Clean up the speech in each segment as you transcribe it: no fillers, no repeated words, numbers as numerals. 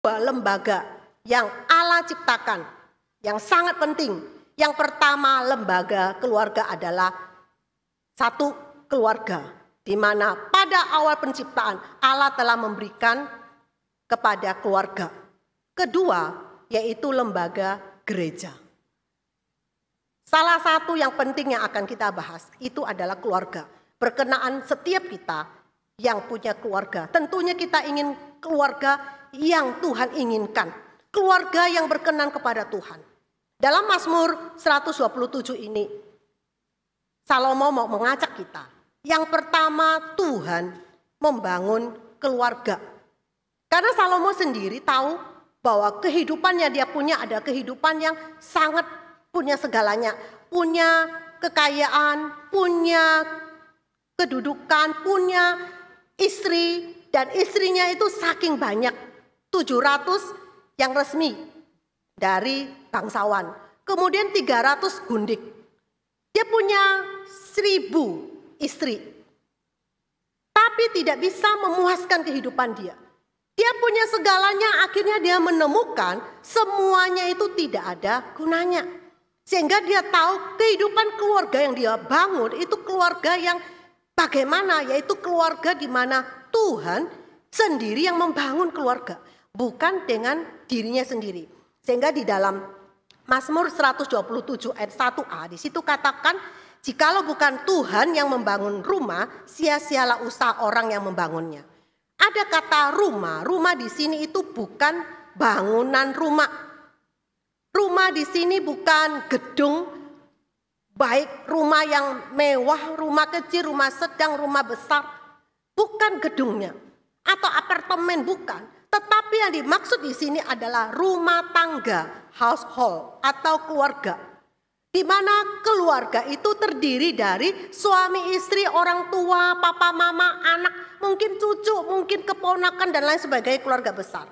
dua lembaga yang Allah ciptakan, yang sangat penting. Yang pertama, lembaga keluarga adalah satu keluarga, di mana pada awal penciptaan Allah telah memberikan kepada keluarga. Kedua, yaitu lembaga gereja. Salah satu yang penting yang akan kita bahas itu adalah keluarga. Berkenaan setiap kita yang punya keluarga. Tentunya kita ingin keluarga yang Tuhan inginkan. Keluarga yang berkenan kepada Tuhan. Dalam Mazmur 127 ini, Salomo mau mengajak kita. Yang pertama, Tuhan membangun keluarga. Karena Salomo sendiri tahu bahwa kehidupan yang dia punya adalah kehidupan yang sangat punya segalanya. Punya kekayaan, punya kedudukan, punya istri, dan istrinya itu saking banyak. 700 yang resmi dari bangsawan. Kemudian 300 gundik. Dia punya 1000 istri. Tapi tidak bisa memuaskan kehidupan dia. Dia punya segalanya, akhirnya dia menemukan semuanya itu tidak ada gunanya. Sehingga dia tahu kehidupan keluarga yang dia bangun itu keluarga yang bagaimana, yaitu keluarga di mana Tuhan sendiri yang membangun keluarga. Bukan dengan dirinya sendiri. Sehingga di dalam Mazmur 127 ayat 1a di situ katakan, jikalau bukan Tuhan yang membangun rumah, sia-sialah usaha orang yang membangunnya. Ada kata rumah, rumah di sini itu bukan bangunan rumah. Rumah di sini bukan gedung, baik rumah yang mewah, rumah kecil, rumah sedang, rumah besar. Bukan gedungnya atau apartemen, bukan. Tetapi yang dimaksud di sini adalah rumah tangga, household atau keluarga. Di mana keluarga itu terdiri dari suami, istri, orang tua, papa, mama, anak, mungkin cucu, mungkin keponakan dan lain sebagainya, keluarga besar.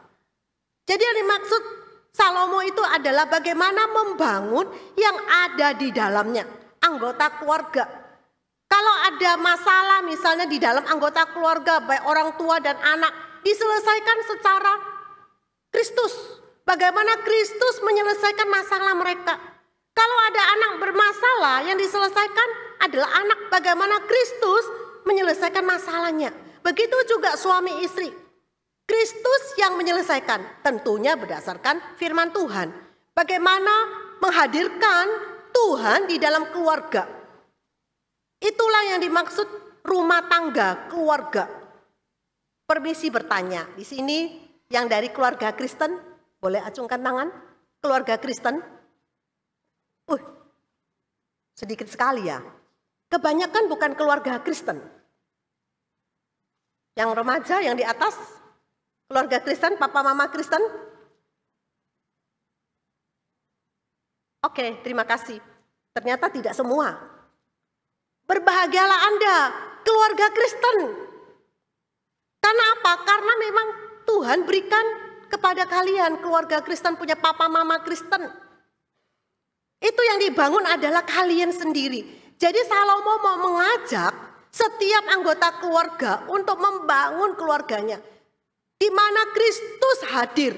Jadi yang dimaksud Salomo itu adalah bagaimana membangun yang ada di dalamnya, anggota keluarga. Kalau ada masalah misalnya di dalam anggota keluarga, baik orang tua dan anak, diselesaikan secara Kristus. Bagaimana Kristus menyelesaikan masalah mereka. Kalau ada anak bermasalah, yang diselesaikan adalah anak. Bagaimana Kristus menyelesaikan masalahnya. Begitu juga suami istri. Kristus yang menyelesaikan, tentunya berdasarkan firman Tuhan. Bagaimana menghadirkan Tuhan di dalam keluarga. Itulah yang dimaksud rumah tangga, keluarga. Permisi bertanya, di sini yang dari keluarga Kristen, boleh acungkan tangan? Keluarga Kristen? Sedikit sekali ya. Kebanyakan bukan keluarga Kristen. Yang remaja, yang di atas, keluarga Kristen, papa mama Kristen? Oke, terima kasih. Ternyata tidak semua. Berbahagialah Anda, keluarga Kristen. Karena apa? Karena memang Tuhan berikan kepada kalian, keluarga Kristen punya papa mama Kristen. Itu yang dibangun adalah kalian sendiri. Jadi Salomo mau mengajak setiap anggota keluarga untuk membangun keluarganya. Di mana Kristus hadir.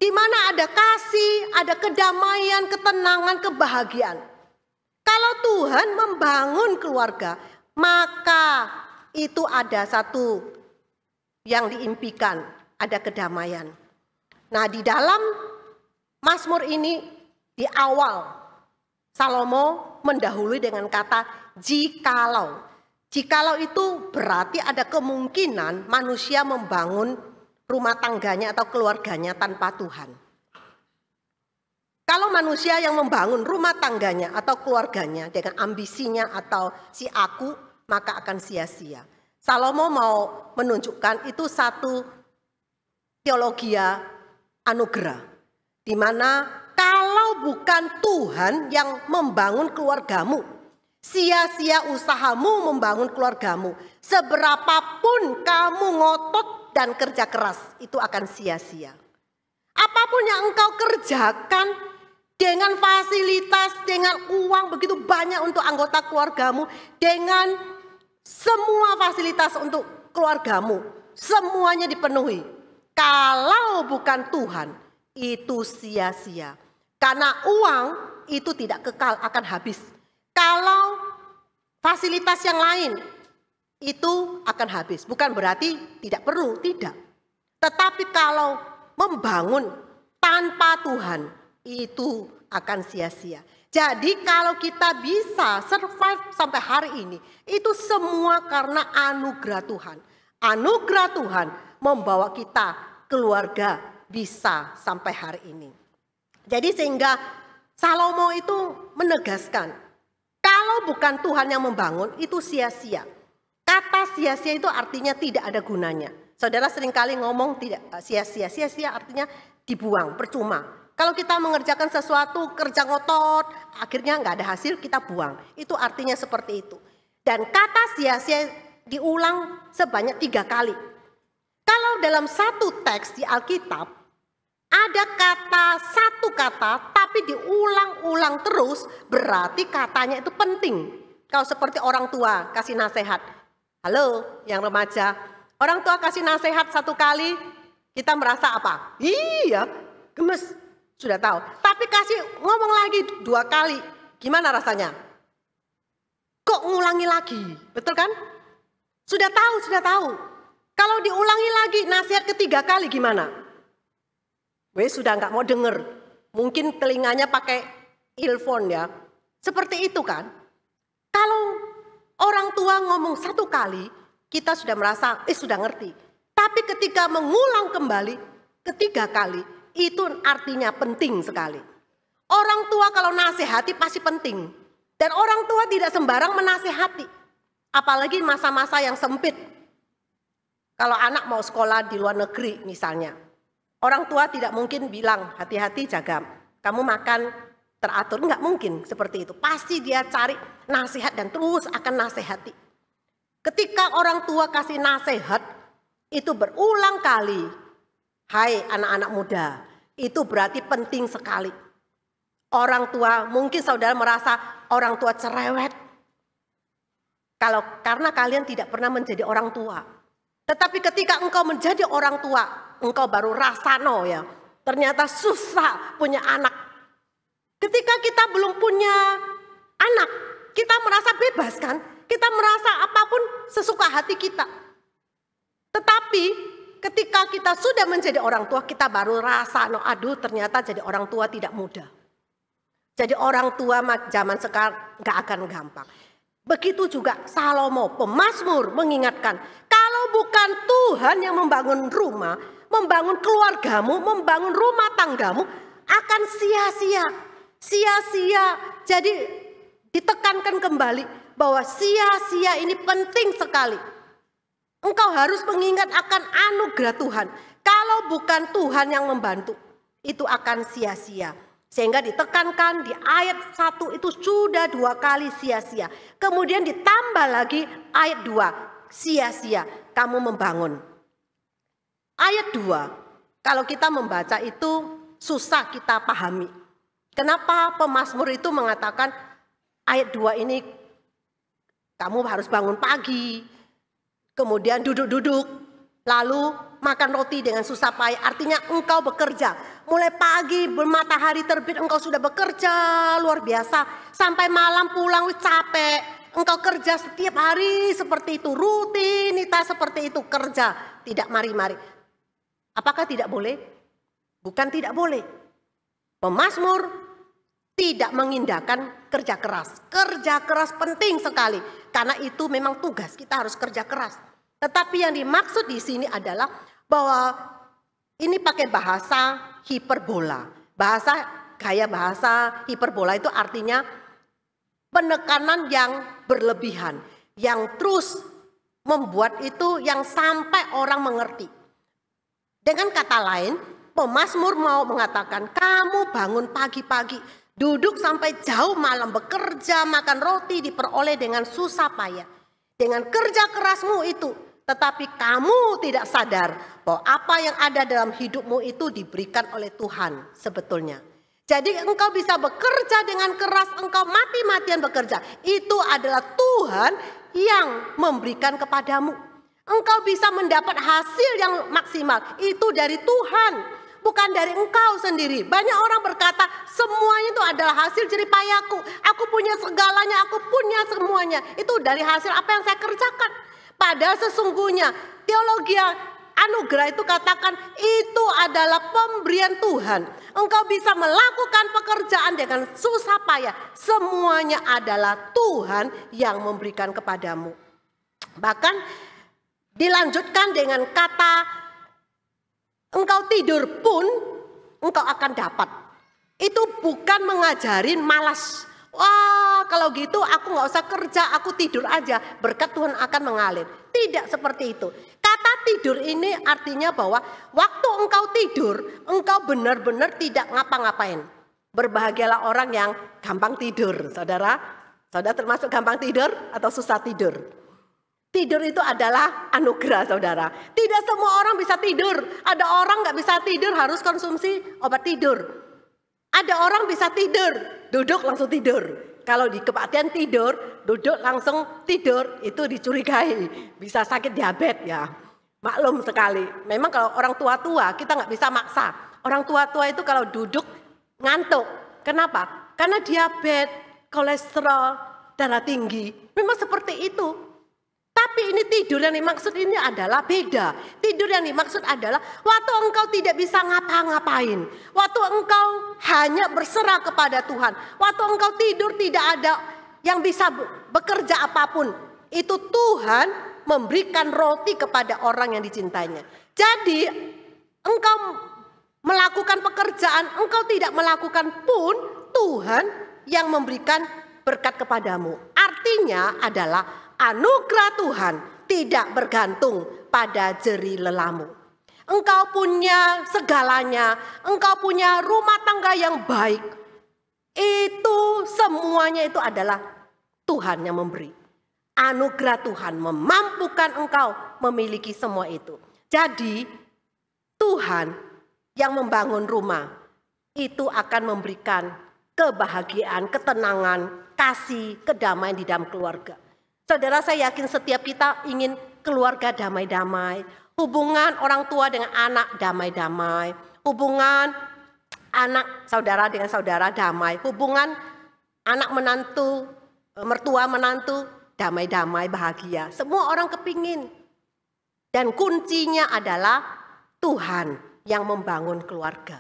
Di mana ada kasih, ada kedamaian, ketenangan, kebahagiaan. Kalau Tuhan membangun keluarga, maka itu ada satu yang diimpikan, ada kedamaian. Nah, di dalam Mazmur ini di awal Salomo mendahului dengan kata jikalau. Jikalau itu berarti ada kemungkinan manusia membangun rumah tangganya atau keluarganya tanpa Tuhan. Kalau manusia yang membangun rumah tangganya atau keluarganya dengan ambisinya atau si aku, maka akan sia-sia. Salomo mau menunjukkan itu satu teologia anugerah. Di mana kalau bukan Tuhan yang membangun keluargamu, sia-sia usahamu membangun keluargamu. Seberapapun kamu ngotot dan kerja keras, itu akan sia-sia. Apapun yang engkau kerjakan dengan fasilitas, dengan uang begitu banyak untuk anggota keluargamu, dengan semua fasilitas untuk keluargamu, semuanya dipenuhi. Kalau bukan Tuhan, itu sia-sia. Karena uang itu tidak kekal, akan habis. Kalau fasilitas yang lain itu akan habis. Bukan berarti tidak perlu, tidak. Tetapi kalau membangun tanpa Tuhan, itu akan sia-sia. Jadi kalau kita bisa survive sampai hari ini, itu semua karena anugerah Tuhan. Anugerah Tuhan membawa kita keluarga bisa sampai hari ini. Jadi sehingga Salomo itu menegaskan, kalau bukan Tuhan yang membangun itu sia-sia. Kata sia-sia itu artinya tidak ada gunanya. Saudara seringkali ngomong tidak sia-sia. Sia-sia artinya dibuang, percuma. Kalau kita mengerjakan sesuatu, kerja ngotot, akhirnya nggak ada hasil, kita buang. Itu artinya seperti itu. Dan kata sia-sia diulang sebanyak 3 kali. Kalau dalam satu teks di Alkitab, ada satu kata tapi diulang-ulang terus, berarti katanya itu penting. Kalau seperti orang tua kasih nasihat. Halo yang remaja, orang tua kasih nasihat 1 kali, kita merasa apa? Iya, gemes, sudah tahu. Tapi kasih ngomong lagi 2 kali, gimana rasanya? Kok ngulangi lagi, betul kan? Sudah tahu. Kalau diulangi lagi nasihat ketiga kali gimana? Sudah nggak mau denger. Mungkin telinganya pakai earphone ya. Seperti itu kan. Kalau orang tua ngomong 1 kali, kita sudah merasa sudah ngerti. Tapi ketika mengulang kembali ketiga kali, itu artinya penting sekali. Orang tua kalau nasihati pasti penting. Dan orang tua tidak sembarang menasihati. Apalagi masa-masa yang sempit. Kalau anak mau sekolah di luar negeri misalnya. Orang tua tidak mungkin bilang, hati-hati jaga, kamu makan teratur. Enggak mungkin seperti itu. Pasti dia cari nasihat dan terus akan nasihati. Ketika orang tua kasih nasihat, itu berulang kali. Hai anak-anak muda, itu berarti penting sekali. Orang tua, mungkin saudara merasa orang tua cerewet. Karena kalian tidak pernah menjadi orang tua. Tetapi ketika engkau menjadi orang tua, engkau baru rasano ya. Ternyata susah punya anak. Ketika kita belum punya anak, kita merasa bebas kan? Kita merasa apapun sesuka hati kita. Tetapi ketika kita sudah menjadi orang tua, kita baru rasano, aduh ternyata jadi orang tua tidak mudah. Jadi orang tua zaman sekarang gak akan gampang. Begitu juga Salomo, pemazmur mengingatkan, kalau bukan Tuhan yang membangun rumah, membangun keluargamu, membangun rumah tanggamu, akan sia-sia. Sia-sia. Jadi ditekankan kembali bahwa sia-sia ini penting sekali. Engkau harus mengingat akan anugerah Tuhan. Kalau bukan Tuhan yang membantu, itu akan sia-sia. Sehingga ditekankan di ayat 1 itu sudah 2 kali sia-sia. Kemudian ditambah lagi ayat 2, sia-sia kamu membangun. Ayat 2, kalau kita membaca itu susah kita pahami. Kenapa pemazmur itu mengatakan ayat 2 ini kamu harus bangun pagi, kemudian duduk-duduk, lalu makan roti dengan susah payah. Artinya engkau bekerja. Mulai pagi matahari terbit engkau sudah bekerja luar biasa. Sampai malam pulang capek. Engkau kerja setiap hari seperti itu. Rutinitas seperti itu kerja. Tidak mari-mari. Apakah tidak boleh? Bukan tidak boleh. Pemazmur tidak mengindahkan kerja keras. Kerja keras penting sekali. Karena itu memang tugas kita harus kerja keras. Tetapi yang dimaksud di sini adalah bahwa ini pakai bahasa hiperbola. Gaya bahasa hiperbola itu artinya penekanan yang berlebihan. Yang terus membuat itu yang sampai orang mengerti. Dengan kata lain, pemazmur mau mengatakan kamu bangun pagi-pagi. Duduk sampai jauh malam bekerja, makan roti diperoleh dengan susah payah. Dengan kerja kerasmu itu. Tetapi kamu tidak sadar bahwa apa yang ada dalam hidupmu itu diberikan oleh Tuhan sebetulnya. Jadi engkau bisa bekerja dengan keras, engkau mati-matian bekerja. Itu adalah Tuhan yang memberikan kepadamu. Engkau bisa mendapat hasil yang maksimal. Itu dari Tuhan, bukan dari engkau sendiri. Banyak orang berkata semuanya itu adalah hasil jeripayaku. Aku punya segalanya, aku punya semuanya. Itu dari hasil apa yang saya kerjakan. Padahal sesungguhnya teologi anugerah itu katakan itu adalah pemberian Tuhan. Engkau bisa melakukan pekerjaan dengan susah payah. Semuanya adalah Tuhan yang memberikan kepadamu. Bahkan dilanjutkan dengan kata engkau tidur pun engkau akan dapat. Itu bukan mengajarin malas. Wah, kalau gitu aku nggak usah kerja, aku tidur aja, berkat Tuhan akan mengalir. Tidak seperti itu. Kata tidur ini artinya bahwa waktu engkau tidur, engkau benar-benar tidak ngapa-ngapain. Berbahagialah orang yang gampang tidur, saudara. Saudara termasuk gampang tidur atau susah tidur? Tidur itu adalah anugerah, saudara. Tidak semua orang bisa tidur. Ada orang nggak bisa tidur, harus konsumsi obat tidur. Ada orang bisa tidur, duduk langsung tidur. Kalau di kebaktian tidur, duduk langsung tidur, itu dicurigai bisa sakit diabetes ya. Maklum sekali. Memang kalau orang tua-tua kita nggak bisa maksa. Orang tua-tua itu kalau duduk ngantuk. Kenapa? Karena diabetes, kolesterol, darah tinggi. Memang seperti itu. Tapi ini tidur yang dimaksud ini adalah beda. Tidur yang dimaksud adalah waktu engkau tidak bisa ngapa-ngapain. Waktu engkau hanya berserah kepada Tuhan. Waktu engkau tidur tidak ada yang bisa bekerja apapun. Itu Tuhan memberikan roti kepada orang yang dicintainya. Jadi engkau melakukan pekerjaan, engkau tidak melakukan pun Tuhan yang memberikan berkat kepadamu. Artinya adalah anugerah Tuhan tidak bergantung pada jeri lelamu. Engkau punya segalanya, engkau punya rumah tangga yang baik. Itu semuanya itu adalah Tuhan yang memberi. Anugerah Tuhan memampukan engkau memiliki semua itu. Jadi Tuhan yang membangun rumah itu akan memberikan kebahagiaan, ketenangan, kasih, kedamaian di dalam keluarga. Saudara, saya yakin setiap kita ingin keluarga damai-damai. Hubungan orang tua dengan anak damai-damai. Hubungan anak saudara dengan saudara damai. Hubungan anak menantu, mertua menantu damai-damai, bahagia. Semua orang kepingin. Dan kuncinya adalah Tuhan yang membangun keluarga.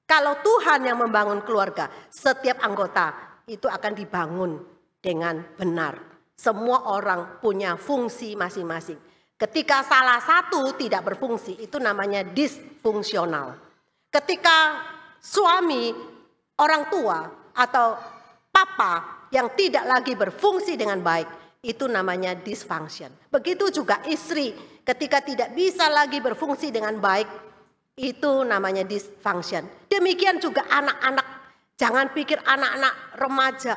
Kalau Tuhan yang membangun keluarga, setiap anggota itu akan dibangun dengan benar. Semua orang punya fungsi masing-masing. Ketika salah satu tidak berfungsi, itu namanya disfungsional. Ketika suami, orang tua, atau papa yang tidak lagi berfungsi dengan baik, itu namanya dysfunction. Begitu juga istri, ketika tidak bisa lagi berfungsi dengan baik, itu namanya dysfunction. Demikian juga anak-anak. Jangan pikir anak-anak remaja,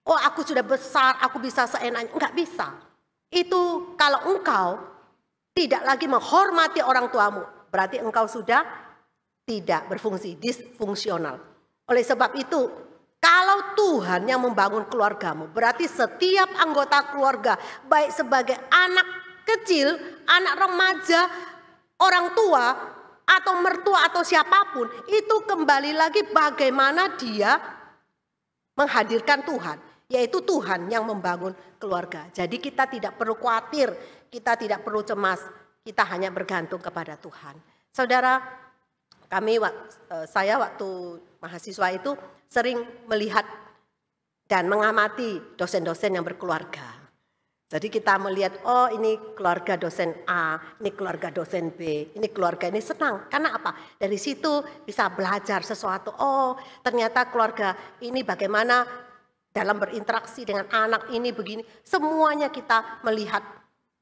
oh aku sudah besar, aku bisa seenaknya. Enggak bisa. Itu kalau engkau tidak lagi menghormati orang tuamu, berarti engkau sudah tidak berfungsi, disfungsional. Oleh sebab itu, kalau Tuhan yang membangun keluargamu, berarti setiap anggota keluarga, baik sebagai anak kecil, anak remaja, orang tua, atau mertua atau siapapun, itu kembali lagi bagaimana dia menghadirkan Tuhan. Yaitu Tuhan yang membangun keluarga. Jadi kita tidak perlu khawatir, kita tidak perlu cemas, kita hanya bergantung kepada Tuhan. Saudara, saya waktu mahasiswa itu sering melihat dan mengamati dosen-dosen yang berkeluarga. Jadi kita melihat, oh ini keluarga dosen A, ini keluarga dosen B, ini keluarga ini senang. Karena apa? Dari situ bisa belajar sesuatu. Oh ternyata keluarga ini bagaimana dalam berinteraksi dengan anak ini begini. Semuanya kita melihat.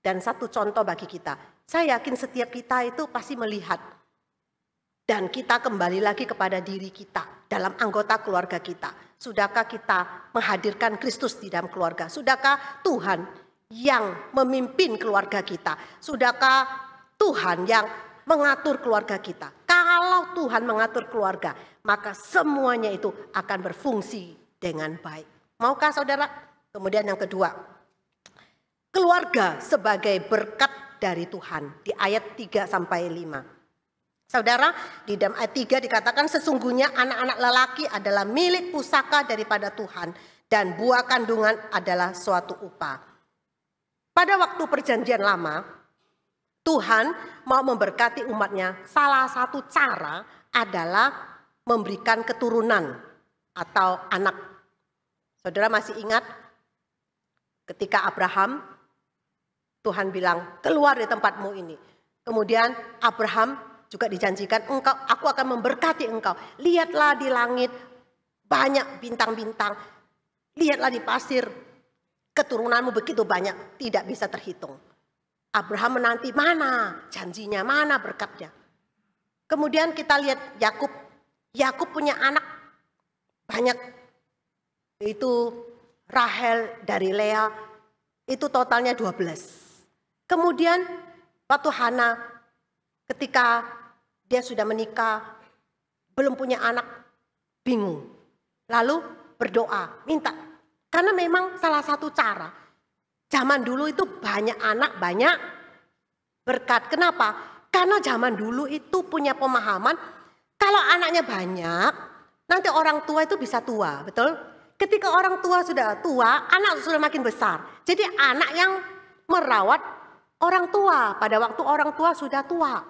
Dan satu contoh bagi kita. Saya yakin setiap kita itu pasti melihat. Dan kita kembali lagi kepada diri kita. Dalam anggota keluarga kita. Sudahkah kita menghadirkan Kristus di dalam keluarga? Sudahkah Tuhan yang memimpin keluarga kita? Sudahkah Tuhan yang mengatur keluarga kita? Kalau Tuhan mengatur keluarga, maka semuanya itu akan berfungsi dengan baik. Maukah saudara? Kemudian yang kedua, keluarga sebagai berkat dari Tuhan. Di ayat 3 sampai 5. Saudara, di dalam ayat 3 dikatakan sesungguhnya anak-anak lelaki adalah milik pusaka daripada Tuhan dan buah kandungan adalah suatu upah. Pada waktu perjanjian lama, Tuhan mau memberkati umatnya. Salah satu cara adalah memberikan keturunan atau anak. Saudara masih ingat ketika Abraham, Tuhan bilang, keluar dari tempatmu ini. Kemudian Abraham juga dijanjikan, aku akan memberkati engkau. Lihatlah di langit, banyak bintang-bintang. Lihatlah di pasir, keturunanmu begitu banyak, tidak bisa terhitung. Abraham menanti, mana janjinya, mana berkatnya. Kemudian kita lihat Yakub. Yakub punya anak banyak. Itu Rahel dari Lea, itu totalnya 12. Kemudian waktu Hana ketika dia sudah menikah, belum punya anak, bingung. Lalu berdoa, minta. Karena memang salah satu cara. Zaman dulu itu banyak anak, banyak berkat. Kenapa? Karena zaman dulu itu punya pemahaman, kalau anaknya banyak, nanti orang tua itu bisa tua, betul? Ketika orang tua sudah tua, anak sudah makin besar. Jadi anak yang merawat orang tua pada waktu orang tua sudah tua.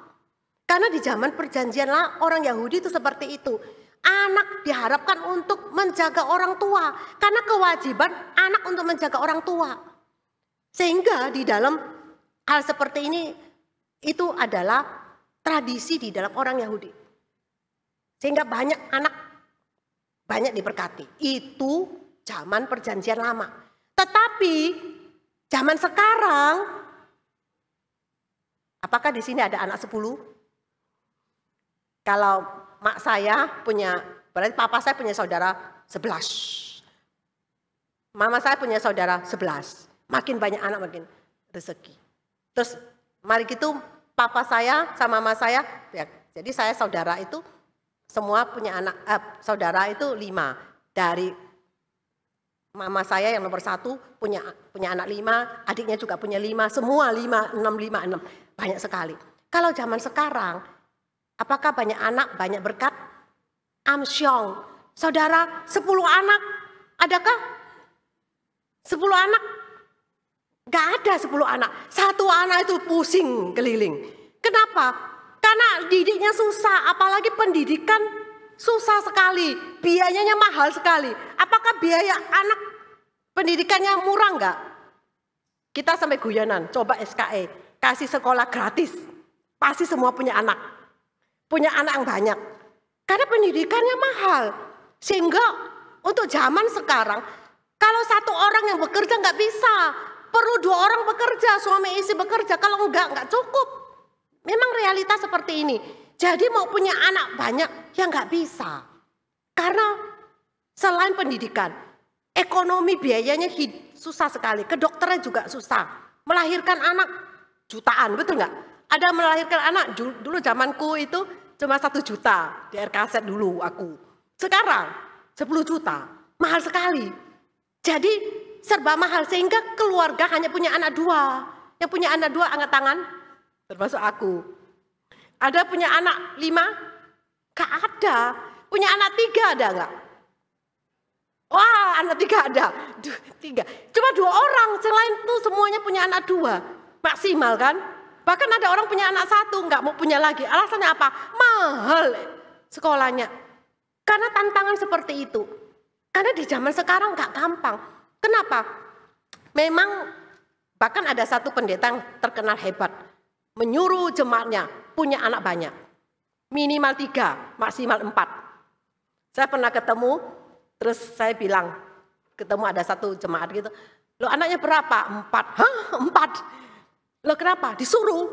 Karena di zaman perjanjian lah orang Yahudi itu seperti itu. Anak diharapkan untuk menjaga orang tua. Karena kewajiban anak untuk menjaga orang tua. Sehingga di dalam hal seperti ini itu adalah tradisi di dalam orang Yahudi. Sehingga banyak anak banyak diberkati. Itu zaman perjanjian lama. Tetapi zaman sekarang, apakah di sini ada anak 10? Kalau mak saya punya, berarti papa saya punya saudara 11. Mama saya punya saudara 11. Makin banyak anak makin rezeki. Terus mari gitu papa saya sama mama saya, ya, jadi saya saudara itu semua punya anak, saudara itu 5. Dari mama saya yang nomor 1 punya anak 5, adiknya juga punya 5, semua 5, 6, 5, 6. Banyak sekali. Kalau zaman sekarang, apakah banyak anak, banyak berkat? Amsyong, saudara 10 anak, adakah? 10 anak? Gak ada 10 anak. 1 anak itu pusing keliling. Kenapa? Karena didiknya susah, apalagi pendidikan susah sekali. Biayanya mahal sekali. Apakah biaya anak pendidikannya murah enggak? Kita sampai guyonan, coba SKE, kasih sekolah gratis. Pasti semua punya anak. Punya anak yang banyak. Karena pendidikannya mahal. Sehingga untuk zaman sekarang, kalau 1 orang yang bekerja enggak bisa. Perlu 2 orang bekerja, suami istri bekerja. Kalau enggak cukup. Memang realitas seperti ini. Jadi mau punya anak banyak, ya enggak bisa. Karena selain pendidikan, ekonomi biayanya susah sekali. Kedokteran juga susah. Melahirkan anak jutaan, betul enggak? Ada melahirkan anak, dulu zamanku itu cuma 1 juta. Di RKZ dulu aku. Sekarang 10 juta, mahal sekali. Jadi serba mahal sehingga keluarga hanya punya anak 2. Yang punya anak 2 angkat tangan, termasuk aku. Ada punya anak 5? Gak ada. Punya anak 3 ada gak? Wah, anak 3 ada. 3. Cuma 2 orang, selain itu semuanya punya anak 2. Maksimal kan? Bahkan ada orang punya anak 1, gak mau punya lagi. Alasannya apa? Mahal sekolahnya. Karena tantangan seperti itu. Karena di zaman sekarang gak gampang. Kenapa? Memang bahkan ada satu pendeta yang terkenal hebat. Menyuruh jemaatnya punya anak banyak. Minimal 3, maksimal 4. Saya pernah ketemu, terus saya bilang, ketemu ada satu jemaat gitu. Loh anaknya berapa? 4. Hah 4? Loh kenapa? Disuruh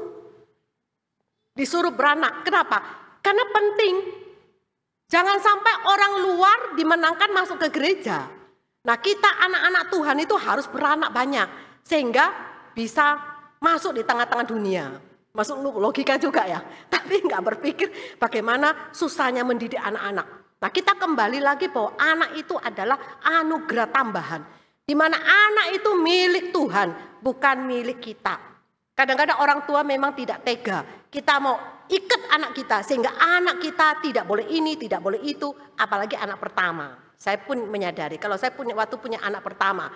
beranak. Kenapa? Karena penting. Jangan sampai orang luar dimenangkan masuk ke gereja. Nah kita anak-anak Tuhan itu harus beranak banyak. Sehingga bisa masuk di tengah-tengah dunia. Masuk logika juga ya. Tapi nggak berpikir bagaimana susahnya mendidik anak-anak. Nah kita kembali lagi bahwa anak itu adalah anugerah tambahan. Di mana anak itu milik Tuhan, bukan milik kita. Kadang-kadang orang tua memang tidak tega. Kita mau ikat anak kita sehingga anak kita tidak boleh ini, tidak boleh itu, apalagi anak pertama. Saya pun menyadari kalau saya waktu punya anak pertama,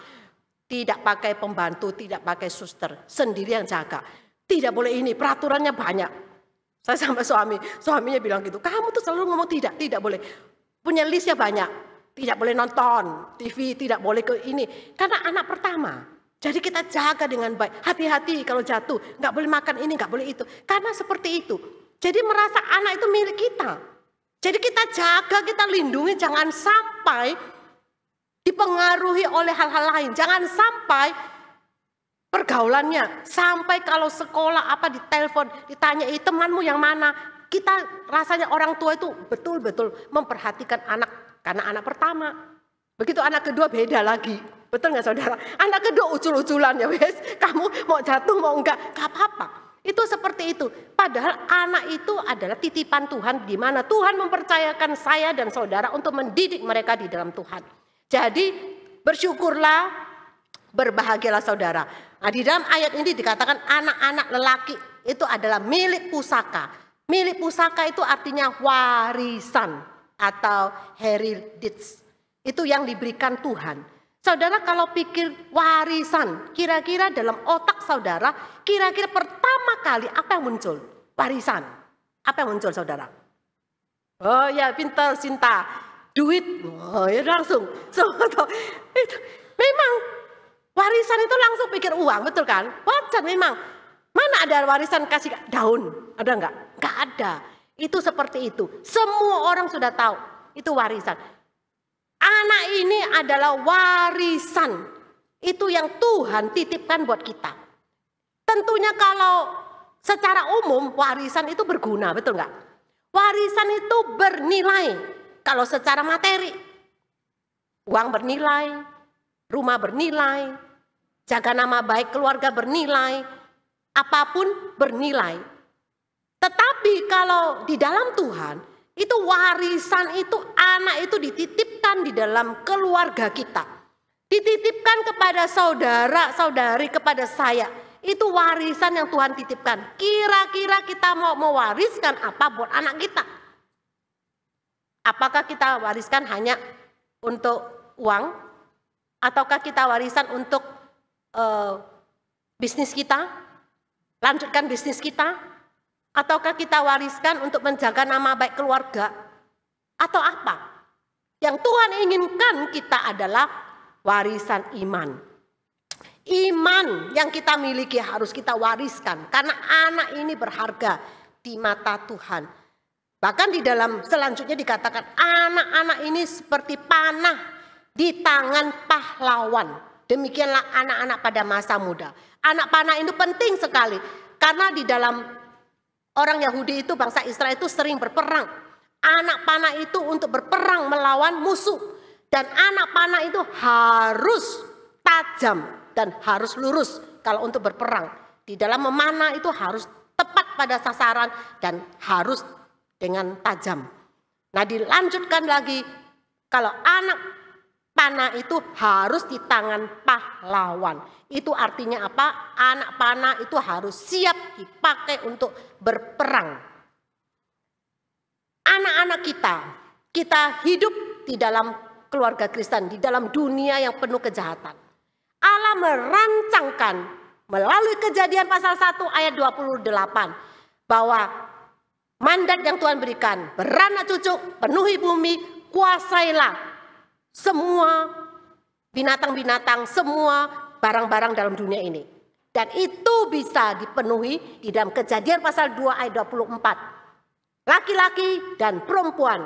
tidak pakai pembantu, tidak pakai suster, sendiri yang jaga. Tidak boleh ini, peraturannya banyak. Saya sama suaminya bilang gitu, kamu tuh selalu ngomong tidak boleh. Punya listnya banyak, tidak boleh nonton TV, tidak boleh ke ini. Karena anak pertama. Jadi kita jaga dengan baik, hati-hati kalau jatuh, nggak boleh makan ini, nggak boleh itu. Karena seperti itu. Jadi merasa anak itu milik kita. Jadi kita jaga, kita lindungi, jangan sampai dipengaruhi oleh hal-hal lain. Jangan sampai pergaulannya, sampai kalau sekolah apa ditelepon, ditanya temanmu yang mana. Kita rasanya orang tua itu betul-betul memperhatikan anak, karena anak pertama. Begitu anak kedua beda lagi. Betul nggak saudara? Anak kedua ucul-uculan ya wes. Kamu mau jatuh mau enggak, gak apa-apa. Itu seperti itu. Padahal anak itu adalah titipan Tuhan di mana Tuhan mempercayakan saya dan saudara untuk mendidik mereka di dalam Tuhan. Jadi bersyukurlah, berbahagialah saudara. Nah, di dalam ayat ini dikatakan anak-anak lelaki itu adalah milik pusaka. Milik pusaka itu artinya warisan atau heritage. Itu yang diberikan Tuhan. Saudara kalau pikir warisan, kira-kira dalam otak saudara, kira-kira pertama kali apa yang muncul? Warisan. Apa yang muncul saudara? Oh ya pintar, cinta, duit. Oh ya langsung. Itu memang warisan itu langsung pikir uang, betul kan? Wajar memang. Mana ada warisan kasih daun? Ada enggak? Enggak ada. Itu seperti itu. Semua orang sudah tahu itu warisan. Anak ini adalah warisan. Itu yang Tuhan titipkan buat kita. Tentunya kalau secara umum warisan itu berguna, betul nggak? Warisan itu bernilai. Kalau secara materi, uang bernilai, rumah bernilai, jaga nama baik keluarga bernilai, apapun bernilai. Tetapi kalau di dalam Tuhan, itu warisan itu anak itu dititipkan di dalam keluarga kita. Dititipkan kepada saudara-saudari, kepada saya. Itu warisan yang Tuhan titipkan. Kira-kira kita mau mewariskan apa buat anak kita? Apakah kita wariskan hanya untuk uang? Ataukah kita warisan untuk bisnis kita? Lanjutkan bisnis kita? Ataukah kita wariskan untuk menjaga nama baik keluarga? Atau apa? Yang Tuhan inginkan kita adalah warisan iman. Iman yang kita miliki harus kita wariskan. Karena anak ini berharga di mata Tuhan. Bahkan di dalam selanjutnya dikatakan anak-anak ini seperti panah di tangan pahlawan. Demikianlah anak-anak pada masa muda. Anak panah itu penting sekali. Karena di dalam orang Yahudi itu, bangsa Israel itu sering berperang. Anak panah itu untuk berperang melawan musuh. Dan anak panah itu harus tajam dan harus lurus kalau untuk berperang. Di dalam memanah itu harus tepat pada sasaran dan harus dengan tajam. Nah dilanjutkan lagi, kalau anak panah itu harus di tangan pahlawan. Itu artinya apa? Anak panah itu harus siap dipakai untuk berperang. Anak-anak kita hidup di dalam keluarga Kristen, di dalam dunia yang penuh kejahatan. Allah merancangkan melalui Kejadian pasal 1 ayat 28 bahwa mandat yang Tuhan berikan, beranak cucu, penuhi bumi, kuasailah semua binatang-binatang, semua barang-barang dalam dunia ini. Dan itu bisa dipenuhi di dalam Kejadian pasal 2 ayat 24. Laki-laki dan perempuan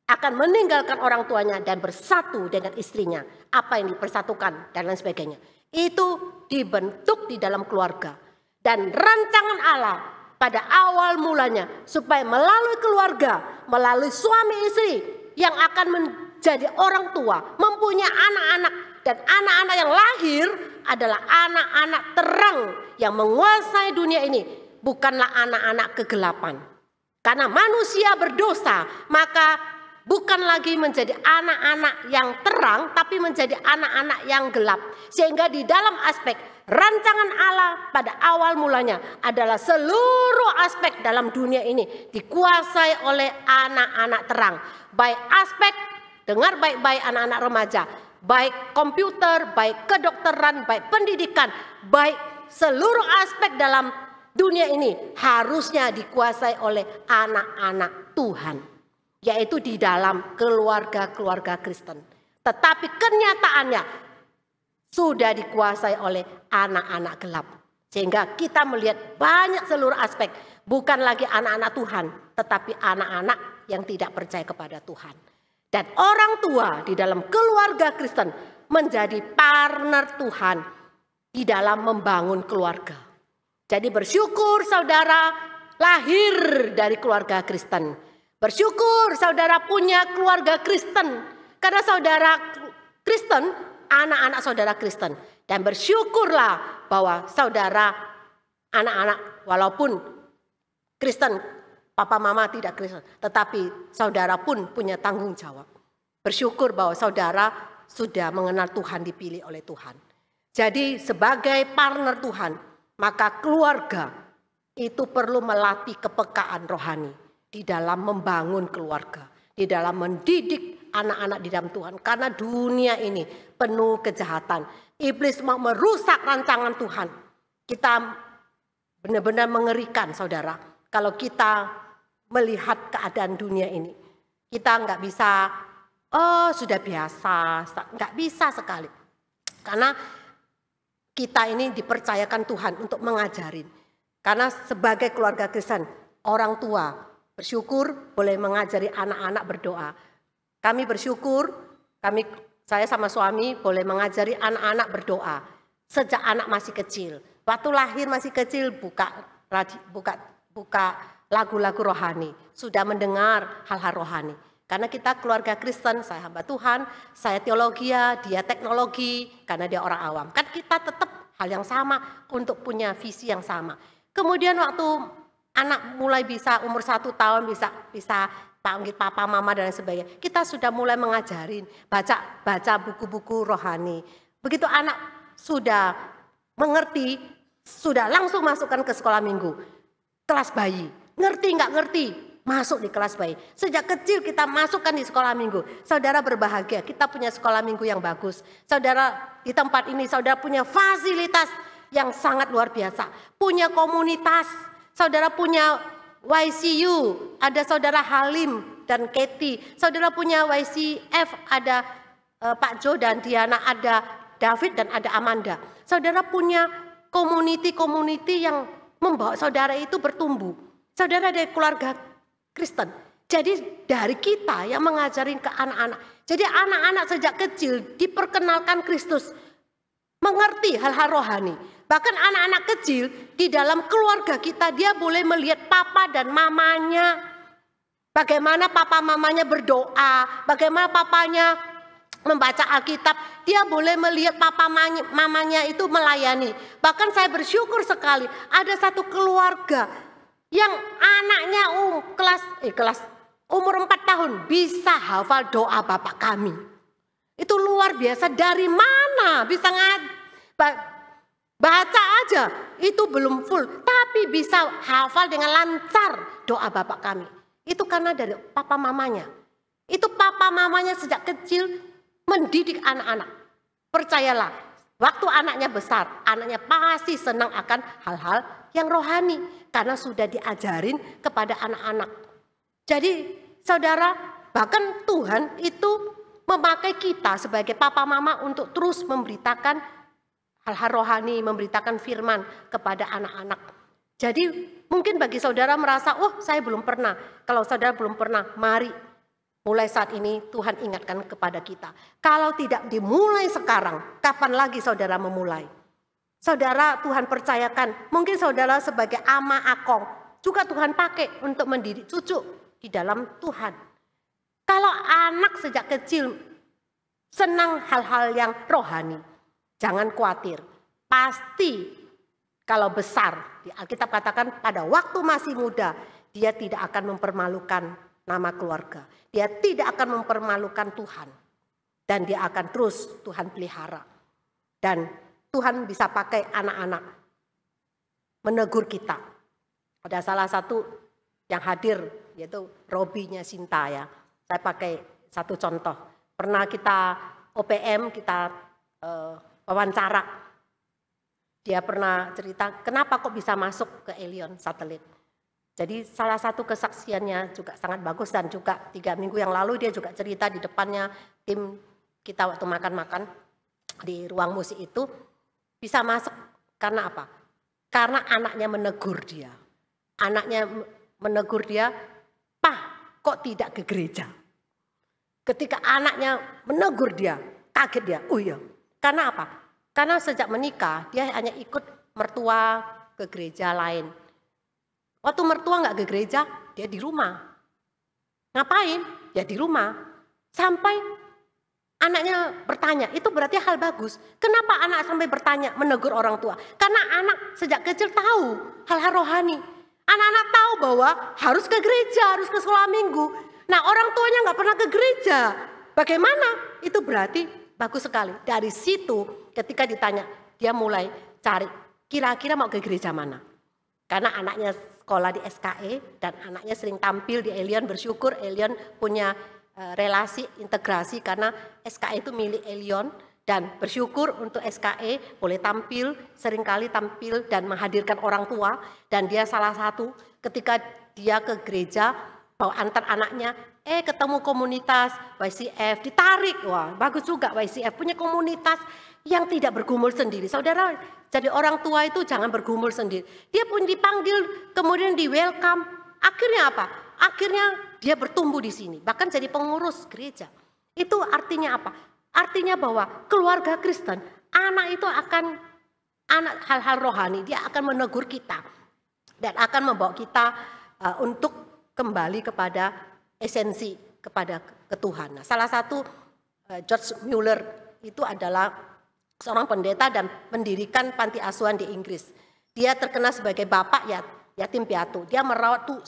akan meninggalkan orang tuanya dan bersatu dengan istrinya. Apa yang dipersatukan dan lain sebagainya. Itu dibentuk di dalam keluarga. Dan rancangan Allah pada awal mulanya supaya melalui keluarga, melalui suami istri yang akan menjadi orang tua, mempunyai anak-anak. Dan anak-anak yang lahir adalah anak-anak terang yang menguasai dunia ini. Bukanlah anak-anak kegelapan. Karena manusia berdosa, maka bukan lagi menjadi anak-anak yang terang, tapi menjadi anak-anak yang gelap. Sehingga di dalam aspek rancangan Allah pada awal mulanya adalah seluruh aspek dalam dunia ini dikuasai oleh anak-anak terang. Baik aspek, dengar baik-baik anak-anak remaja, baik komputer, baik kedokteran, baik pendidikan, baik seluruh aspek dalam dunia ini harusnya dikuasai oleh anak-anak Tuhan, yaitu di dalam keluarga-keluarga Kristen. Tetapi kenyataannya sudah dikuasai oleh anak-anak gelap. Sehingga kita melihat banyak seluruh aspek, bukan lagi anak-anak Tuhan, tetapi anak-anak yang tidak percaya kepada Tuhan. Dan orang tua di dalam keluarga Kristen menjadi partner Tuhan di dalam membangun keluarga. Jadi bersyukur saudara lahir dari keluarga Kristen. Bersyukur saudara punya keluarga Kristen. Karena saudara Kristen, anak-anak saudara Kristen. Dan bersyukurlah bahwa saudara anak-anak walaupun Kristen, papa mama tidak Kristen, tetapi saudara pun punya tanggung jawab. Bersyukur bahwa saudara sudah mengenal Tuhan, dipilih oleh Tuhan. Jadi sebagai partner Tuhan, maka keluarga itu perlu melatih kepekaan rohani di dalam membangun keluarga, di dalam mendidik anak-anak di dalam Tuhan. Karena dunia ini penuh kejahatan. Iblis mau merusak rancangan Tuhan. Kita benar-benar mengerikan saudara. Kalau kita melihat keadaan dunia ini, kita nggak bisa, oh sudah biasa, nggak bisa sekali. Karena kita ini dipercayakan Tuhan untuk mengajarin. Karena sebagai keluarga Kristen, orang tua bersyukur boleh mengajari anak-anak berdoa. Kami bersyukur, saya sama suami boleh mengajari anak-anak berdoa. Sejak anak masih kecil. Waktu lahir masih kecil buka lagu-lagu rohani, sudah mendengar hal-hal rohani. Karena kita keluarga Kristen, saya hamba Tuhan, saya teologi, dia teknologi, karena dia orang awam. Kan kita tetap hal yang sama untuk punya visi yang sama. Kemudian waktu anak mulai bisa umur 1 tahun bisa panggil papa mama dan sebagainya, kita sudah mulai mengajarin baca buku-buku rohani. Begitu anak sudah mengerti, sudah langsung masukkan ke sekolah minggu. Kelas bayi, ngerti nggak ngerti, masuk di kelas bayi. Sejak kecil kita masukkan di sekolah minggu. Saudara berbahagia, kita punya sekolah minggu yang bagus. Saudara di tempat ini, saudara punya fasilitas yang sangat luar biasa. Punya komunitas, saudara punya YCU, ada saudara Halim dan Katie. Saudara punya YCF, ada Pak Jo dan Diana, ada David dan ada Amanda. Saudara punya community yang membawa saudara itu bertumbuh. Saudara dari keluarga Kristen. Jadi dari kita yang mengajarin ke anak-anak. Jadi anak-anak sejak kecil diperkenalkan Kristus. Mengerti hal-hal rohani. Bahkan anak-anak kecil di dalam keluarga kita, dia boleh melihat papa dan mamanya. Bagaimana papa mamanya berdoa. Bagaimana papanya membaca Alkitab. Dia boleh melihat papa mamanya itu melayani. Bahkan saya bersyukur sekali ada satu keluarga yang anaknya kelas umur 4 tahun bisa hafal doa Bapa Kami. Itu luar biasa. Dari mana bisa baca aja itu belum full, tapi bisa hafal dengan lancar doa Bapa Kami. Itu karena dari papa mamanya. Itu papa mamanya sejak kecil mendidik anak-anak. Percayalah, waktu anaknya besar, anaknya pasti senang akan hal-hal yang rohani. Karena sudah diajarin kepada anak-anak. Jadi saudara, bahkan Tuhan itu memakai kita sebagai papa mama untuk terus memberitakan hal-hal rohani, memberitakan firman kepada anak-anak. Jadi mungkin bagi saudara merasa, oh saya belum pernah. Kalau saudara belum pernah, mari mulai saat ini Tuhan ingatkan kepada kita. Kalau tidak dimulai sekarang, kapan lagi saudara memulai? Saudara Tuhan percayakan, mungkin saudara sebagai ama akong juga Tuhan pakai untuk mendidik cucu di dalam Tuhan. Kalau anak sejak kecil senang hal-hal yang rohani, jangan khawatir. Pasti kalau besar, di Alkitab katakan pada waktu masih muda, dia tidak akan mempermalukan nama keluarga. Dia tidak akan mempermalukan Tuhan. Dan dia akan terus Tuhan pelihara. Dan Tuhan bisa pakai anak-anak menegur kita. Ada salah satu yang hadir yaitu Robinya Sinta ya. Saya pakai satu contoh. Pernah kita OPM, kita wawancara. Dia pernah cerita kenapa kok bisa masuk ke Elion satelit. Jadi salah satu kesaksiannya juga sangat bagus, dan juga 3 minggu yang lalu dia juga cerita di depannya tim kita waktu makan-makan di ruang musik itu, bisa masuk karena apa? Karena anaknya menegur dia. Anaknya menegur dia, "Pah, kok tidak ke gereja?" Ketika anaknya menegur dia, kaget dia. Oh iya, karena apa? Karena sejak menikah dia hanya ikut mertua ke gereja lain. Waktu mertua nggak ke gereja, dia di rumah. Ngapain? Ya di rumah. Sampai anaknya bertanya, itu berarti hal bagus. Kenapa anak sampai bertanya, menegur orang tua? Karena anak sejak kecil tahu hal-hal rohani. Anak-anak tahu bahwa harus ke gereja, harus ke sekolah minggu. Nah, orang tuanya nggak pernah ke gereja. Bagaimana? Itu berarti bagus sekali. Dari situ ketika ditanya, dia mulai cari kira-kira mau ke gereja mana. Karena anaknya sekolah di SKE dan anaknya sering tampil di Elion, bersyukur Elion punya relasi integrasi karena SKE itu milik Elion, dan bersyukur untuk SKE boleh tampil, seringkali tampil dan menghadirkan orang tua. Dan dia salah satu ketika dia ke gereja bawa antar anaknya, ketemu komunitas YCF, ditarik. Wah, bagus juga YCF punya komunitas yang tidak bergumul sendiri. Saudara, jadi orang tua itu jangan bergumul sendiri. Dia pun dipanggil, kemudian di welcome. Akhirnya apa? Akhirnya dia bertumbuh di sini, bahkan jadi pengurus gereja. Itu artinya apa? Artinya bahwa keluarga Kristen, anak itu akan, anak hal-hal rohani, dia akan menegur kita dan akan membawa kita untuk kembali kepada esensi, kepada ketuhanan. Nah, salah satu George Mueller itu adalah seorang pendeta dan mendirikan panti asuhan di Inggris. Dia terkenal sebagai bapak yatim piatu. Dia merawat 10.000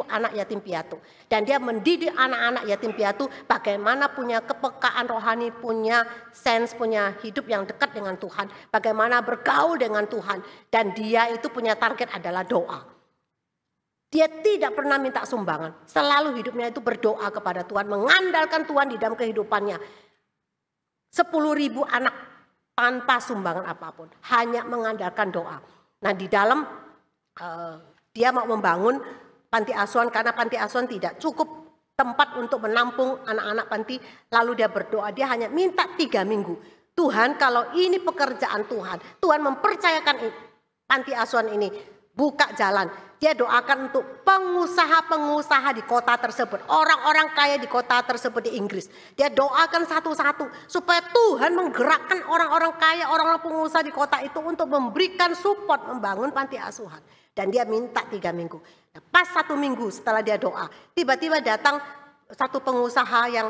anak yatim piatu. Dan dia mendidik anak-anak yatim piatu bagaimana punya kepekaan rohani, punya sense, punya hidup yang dekat dengan Tuhan. Bagaimana bergaul dengan Tuhan. Dan dia itu punya target adalah doa. Dia tidak pernah minta sumbangan. Selalu hidupnya itu berdoa kepada Tuhan. Mengandalkan Tuhan di dalam kehidupannya. 10.000 anak tanpa sumbangan apapun. Hanya mengandalkan doa. Nah, di dalam dia mau membangun panti asuhan karena panti asuhan tidak cukup tempat untuk menampung anak-anak panti. Lalu dia berdoa, dia hanya minta 3 minggu. Tuhan, kalau ini pekerjaan Tuhan, Tuhan mempercayakan panti asuhan ini, buka jalan. Dia doakan untuk pengusaha-pengusaha di kota tersebut, orang-orang kaya di kota tersebut di Inggris. Dia doakan satu-satu supaya Tuhan menggerakkan orang-orang kaya, orang-orang pengusaha di kota itu untuk memberikan support membangun panti asuhan. Dan dia minta 3 minggu. Nah, pas 1 minggu setelah dia doa, tiba-tiba datang satu pengusaha yang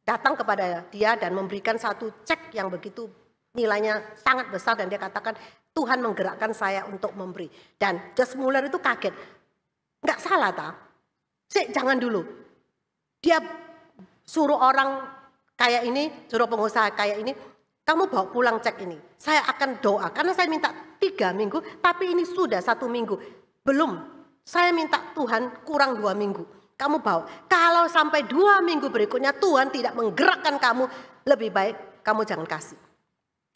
datang kepada dia dan memberikan satu cek yang begitu nilainya sangat besar, dan dia katakan, Tuhan menggerakkan saya untuk memberi. Dan George Mueller itu kaget. Enggak salah tak? Jangan dulu. Dia suruh orang kaya ini, suruh pengusaha kaya ini, kamu bawa pulang cek ini. Saya akan doa. Karena saya minta 3 minggu, tapi ini sudah 1 minggu. Belum. Saya minta Tuhan kurang 2 minggu. Kamu bawa. Kalau sampai 2 minggu berikutnya Tuhan tidak menggerakkan kamu, lebih baik kamu jangan kasih.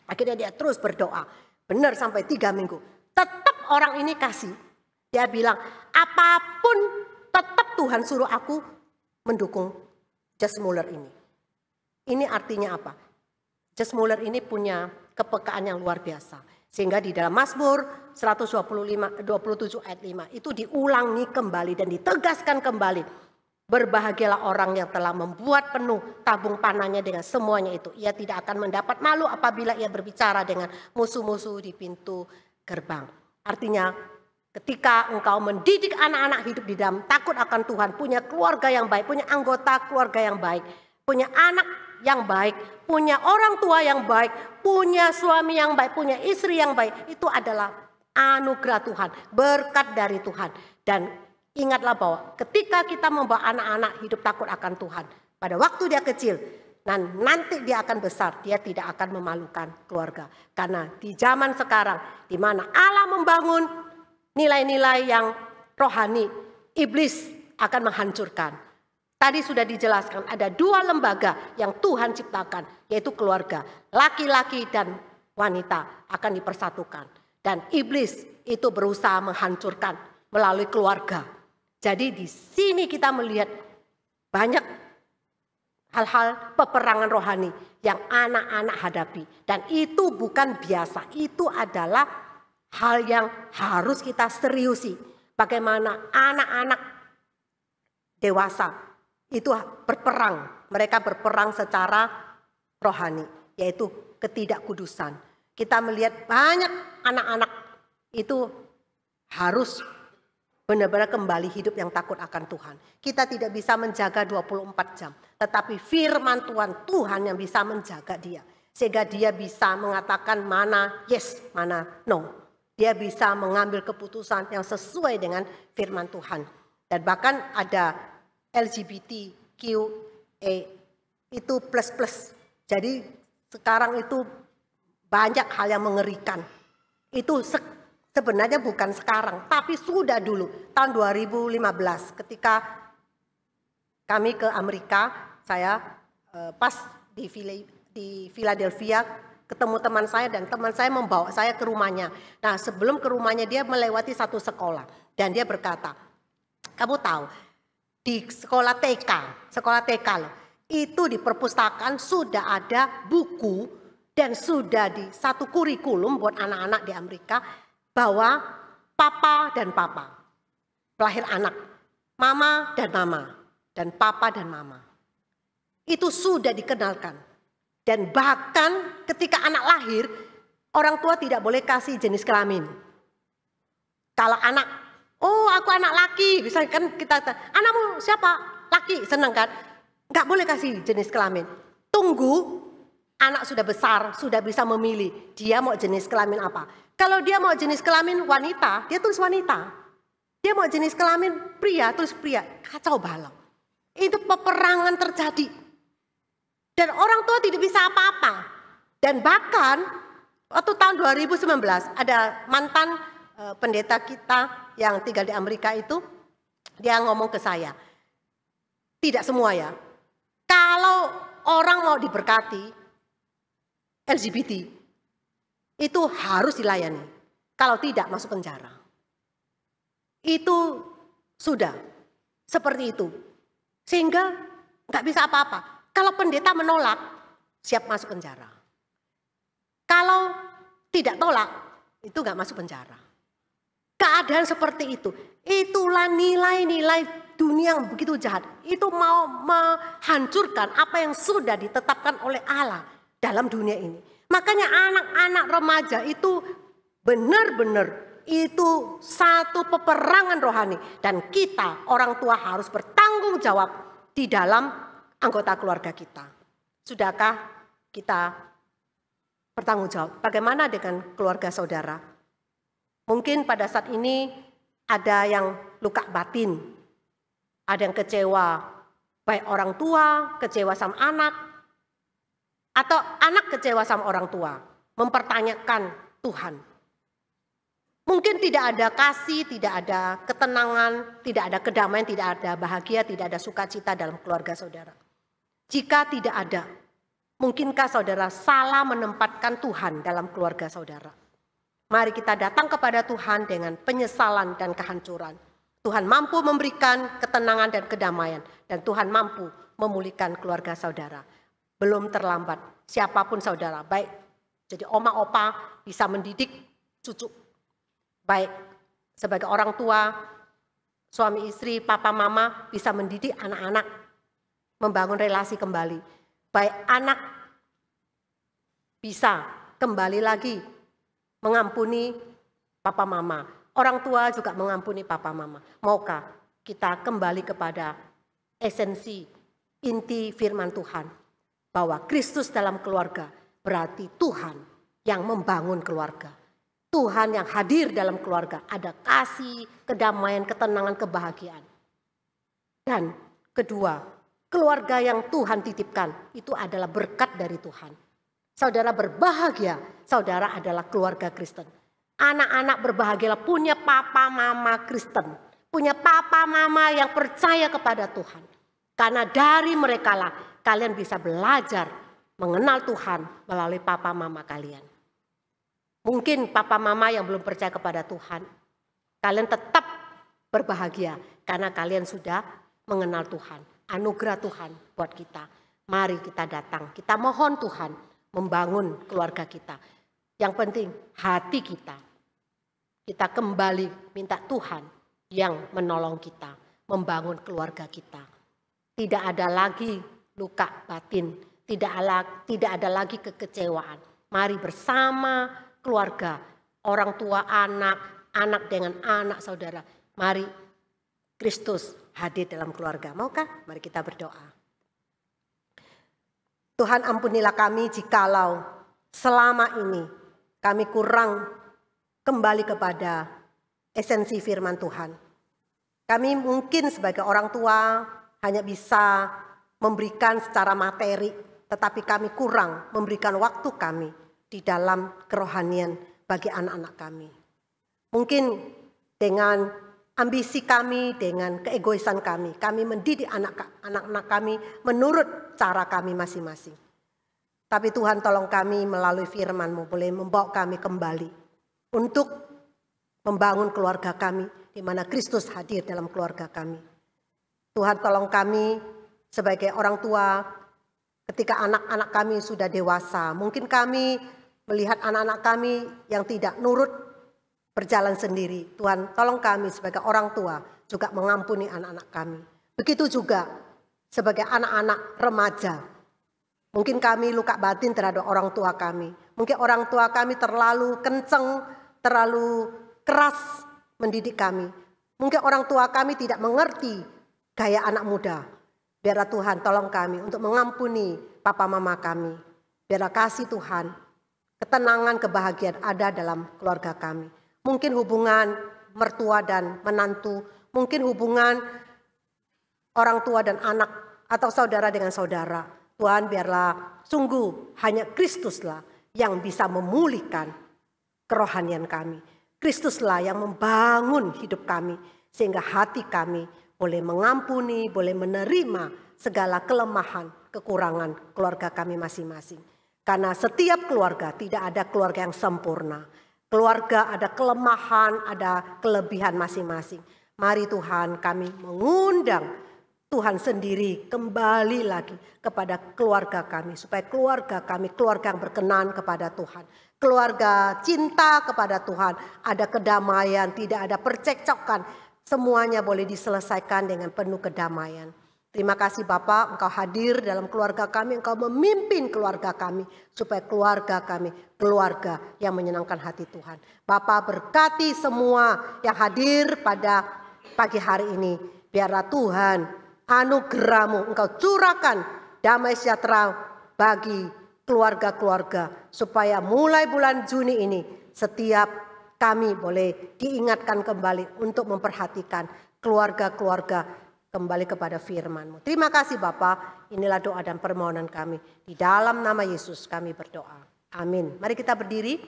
Akhirnya dia terus berdoa. Benar sampai 3 minggu. Tetap orang ini kasih. Dia bilang, apapun tetap Tuhan suruh aku mendukung George Mueller ini. Ini artinya apa? George Mueller ini punya kepekaan yang luar biasa. Sehingga di dalam Mazmur 127 ayat 5 itu diulangi kembali dan ditegaskan kembali. Berbahagialah orang yang telah membuat penuh tabung panahnya dengan semuanya itu. Ia tidak akan mendapat malu apabila ia berbicara dengan musuh-musuh di pintu gerbang. Artinya ketika engkau mendidik anak-anak hidup di dalam takut akan Tuhan, punya keluarga yang baik, punya anggota keluarga yang baik, punya anak yang baik, punya orang tua yang baik, punya suami yang baik, punya istri yang baik, itu adalah anugerah Tuhan, berkat dari Tuhan. Dan ingatlah bahwa ketika kita membawa anak-anak hidup takut akan Tuhan, pada waktu dia kecil, Dan nanti dia akan besar, dia tidak akan memalukan keluarga. Karena di zaman sekarang, di mana Allah membangun nilai-nilai yang rohani, iblis akan menghancurkan. Tadi sudah dijelaskan ada 2 lembaga yang Tuhan ciptakan, yaitu keluarga. Laki-laki dan wanita akan dipersatukan. Dan iblis itu berusaha menghancurkan melalui keluarga. Jadi di sini kita melihat banyak hal-hal peperangan rohani yang anak-anak hadapi. Dan itu bukan biasa, itu adalah hal yang harus kita seriusi. Bagaimana anak-anak dewasa itu berperang, mereka berperang secara rohani, yaitu ketidakkudusan. Kita melihat banyak anak-anak itu harus benar-benar kembali hidup yang takut akan Tuhan. Kita tidak bisa menjaga 24 jam, tetapi firman Tuhan yang bisa menjaga dia. Sehingga dia bisa mengatakan mana yes, mana no. Dia bisa mengambil keputusan yang sesuai dengan firman Tuhan. Dan bahkan ada LGBTQA itu plus. Jadi sekarang itu banyak hal yang mengerikan. Itu sebenarnya bukan sekarang, tapi sudah dulu tahun 2015 ketika kami ke Amerika, saya pas di Philadelphia ketemu teman saya dan teman saya membawa saya ke rumahnya. Nah, sebelum ke rumahnya dia melewati satu sekolah dan dia berkata, "Kamu tahu, di sekolah TK loh, itu di perpustakaan sudah ada buku dan sudah di satu kurikulum buat anak-anak di Amerika bahwa papa dan papa, lahir anak, mama dan papa dan mama. Itu sudah dikenalkan. Dan bahkan ketika anak lahir, orang tua tidak boleh kasih jenis kelamin. Kalau anak, oh aku anak laki, misalnya kan kita, anakmu siapa? Laki, senang kan? Nggak boleh kasih jenis kelamin. Tunggu anak sudah besar, sudah bisa memilih dia mau jenis kelamin apa. Kalau dia mau jenis kelamin wanita, dia tulis wanita. Dia mau jenis kelamin pria, tulis pria. Kacau balau. Itu peperangan terjadi. Dan orang tua tidak bisa apa-apa. Dan bahkan waktu tahun 2019 ada mantan pendeta kita yang tinggal di Amerika itu, dia ngomong ke saya, tidak semua ya, kalau orang mau diberkati LGBT itu harus dilayani, kalau tidak masuk penjara. Itu sudah seperti itu, sehingga nggak bisa apa-apa. Kalau pendeta menolak, siap masuk penjara. Kalau tidak tolak, itu nggak masuk penjara. Keadaan seperti itu, itulah nilai-nilai dunia yang begitu jahat. Itu mau menghancurkan apa yang sudah ditetapkan oleh Allah dalam dunia ini. Makanya anak-anak remaja itu benar-benar itu satu peperangan rohani. Dan kita orang tua harus bertanggung jawab di dalam anggota keluarga kita. Sudahkah kita bertanggung jawab? Bagaimana dengan keluarga saudara? Mungkin pada saat ini ada yang luka batin, ada yang kecewa, baik orang tua kecewa sama anak, atau anak kecewa sama orang tua, mempertanyakan Tuhan. Mungkin tidak ada kasih, tidak ada ketenangan, tidak ada kedamaian, tidak ada bahagia, tidak ada sukacita dalam keluarga saudara. Jika tidak ada, mungkinkah saudara salah menempatkan Tuhan dalam keluarga saudara? Mari kita datang kepada Tuhan dengan penyesalan dan kehancuran. Tuhan mampu memberikan ketenangan dan kedamaian. Dan Tuhan mampu memulihkan keluarga saudara. Belum terlambat, siapapun saudara, baik jadi oma opa bisa mendidik cucu. Baik sebagai orang tua, suami istri, papa mama bisa mendidik anak-anak. Membangun relasi kembali. Baik anak bisa kembali lagi mengampuni papa mama. Orang tua juga mengampuni papa mama. Maukah kita kembali kepada esensi inti firman Tuhan. Bahwa Kristus dalam keluarga berarti Tuhan yang membangun keluarga. Tuhan yang hadir dalam keluarga. Ada kasih, kedamaian, ketenangan, kebahagiaan. Dan kedua, Keluarga yang Tuhan titipkan itu adalah berkat dari Tuhan. Saudara berbahagia, saudara adalah keluarga Kristen. Anak-anak berbahagialah punya papa mama Kristen. Punya papa mama yang percaya kepada Tuhan. Karena dari merekalah kalian bisa belajar mengenal Tuhan melalui papa mama kalian. Mungkin papa mama yang belum percaya kepada Tuhan, kalian tetap berbahagia karena kalian sudah mengenal Tuhan. Anugerah Tuhan buat kita. Mari kita datang, kita mohon Tuhan membangun keluarga kita. Yang penting hati kita. Kita kembali minta Tuhan yang menolong kita, membangun keluarga kita. Tidak ada lagi luka batin, tidak ada lagi kekecewaan. Mari bersama keluarga, orang tua anak, anak dengan anak saudara. Mari Kristus hadir dalam keluarga. Maukah? Mari kita berdoa. Tuhan ampunilah kami jikalau selama ini kami kurang kembali kepada esensi firman Tuhan. Kami mungkin sebagai orang tua hanya bisa memberikan secara materi, tetapi kami kurang memberikan waktu kami di dalam kerohanian bagi anak-anak kami. Mungkin dengan ambisi kami, dengan keegoisan kami mendidik anak-anak kami menurut cara kami masing-masing. Tapi Tuhan tolong kami melalui firman-Mu boleh membawa kami kembali untuk membangun keluarga kami di mana Kristus hadir dalam keluarga kami. Tuhan tolong kami sebagai orang tua ketika anak-anak kami sudah dewasa. Mungkin kami melihat anak-anak kami yang tidak nurut berjalan sendiri. Tuhan tolong kami sebagai orang tua juga mengampuni anak-anak kami. Begitu juga sebagai anak-anak remaja. Mungkin kami luka batin terhadap orang tua kami. Mungkin orang tua kami terlalu kenceng, terlalu keras mendidik kami. Mungkin orang tua kami tidak mengerti gaya anak muda. Biarlah Tuhan tolong kami untuk mengampuni papa mama kami. Biarlah kasih Tuhan, ketenangan, kebahagiaan ada dalam keluarga kami. Mungkin hubungan mertua dan menantu, mungkin hubungan orang tua dan anak atau saudara dengan saudara. Tuhan biarlah sungguh hanya Kristuslah yang bisa memulihkan kerohanian kami. Kristuslah yang membangun hidup kami sehingga hati kami boleh mengampuni, boleh menerima segala kelemahan, kekurangan keluarga kami masing-masing. Karena setiap keluarga tidak ada keluarga yang sempurna. Keluarga ada kelemahan, ada kelebihan masing-masing. Mari Tuhan kami mengundang Tuhan sendiri kembali lagi kepada keluarga kami. Supaya keluarga kami keluarga yang berkenan kepada Tuhan. Keluarga cinta kepada Tuhan. Ada kedamaian, tidak ada percekcokan. Semuanya boleh diselesaikan dengan penuh kedamaian. Terima kasih Bapak, Engkau hadir dalam keluarga kami, Engkau memimpin keluarga kami, supaya keluarga kami, keluarga yang menyenangkan hati Tuhan. Bapak berkati semua yang hadir pada pagi hari ini. Biarlah Tuhan, anugerah-Mu Engkau curahkan damai sejahtera bagi keluarga-keluarga. Supaya mulai bulan Juni ini, setiap kami boleh diingatkan kembali untuk memperhatikan keluarga-keluarga kembali kepada firman-Mu. Terima kasih Bapa. Inilah doa dan permohonan kami. Di dalam nama Yesus kami berdoa. Amin. Mari kita berdiri.